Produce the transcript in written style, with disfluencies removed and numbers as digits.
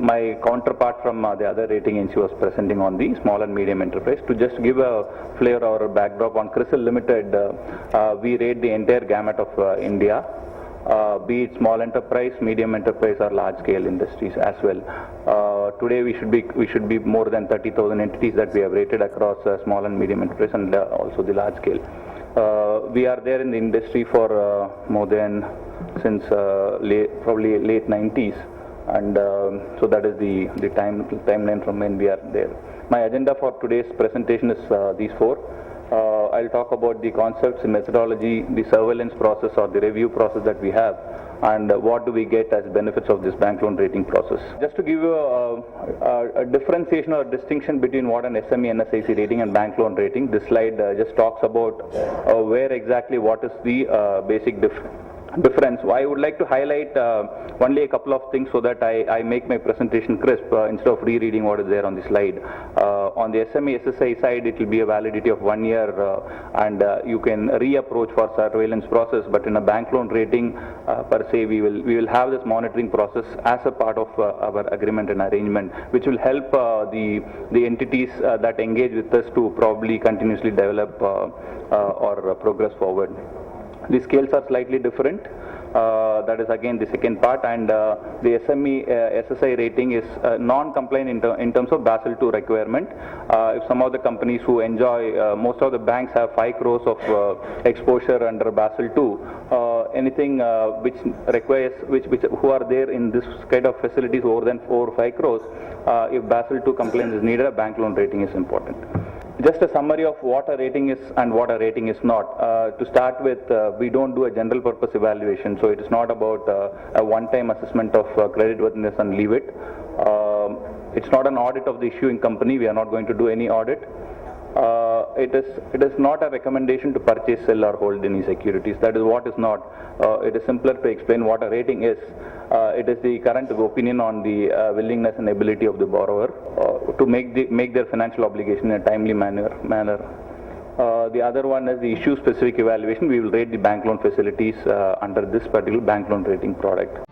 my counterpart from the other rating agency was presenting on the small and medium enterprise. To just give a flavor or a backdrop on CRISIL Limited, we rate the entire gamut of India. Be it small enterprise, medium enterprise, or large scale industries as well. Today we should be more than 30,000 entities that we have rated across small and medium enterprise and also the large scale. We are there in the industry for more than since probably late 90s, and so that is the timeline from when we are there. My agenda for today's presentation is these four. I'll talk about the concepts, the methodology, the surveillance process or the review process that we have, and what do we get as benefits of this bank loan rating process. Just to give you a differentiation or a distinction between what an SME NSIC rating and bank loan rating, this slide just talks about where exactly what is the basic difference. I would like to highlight only a couple of things so that I make my presentation crisp instead of rereading what is there on the slide. On the SME SSI side, it will be a validity of 1 year and you can reapproach for surveillance process, but in a bank loan rating per se, we will have this monitoring process as a part of our agreement and arrangement, which will help the entities that engage with us to probably continuously develop or progress forward. The scales are slightly different. That is again the second part, and the SME SSI rating is non-compliant in terms of Basel II requirement. If some of the companies who enjoy, most of the banks have 5 crores of exposure under Basel II, anything which requires, who are there in this kind of facilities more than 4 or 5 crores, if Basel II compliance is needed, a bank loan rating is important. Just a summary of what a rating is and what a rating is not. To start with, we don't do a general purpose evaluation, so it is not about a one-time assessment of creditworthiness and leave it. It's not an audit of the issuing company. We are not going to do any audit. It is not a recommendation to purchase, sell or hold any securities. That is what is not. It is simpler to explain what a rating is. It is the current opinion on the willingness and ability of the borrower to make their financial obligation in a timely manner. The other one is the issue specific evaluation. We will rate the bank loan facilities under this particular bank loan rating product.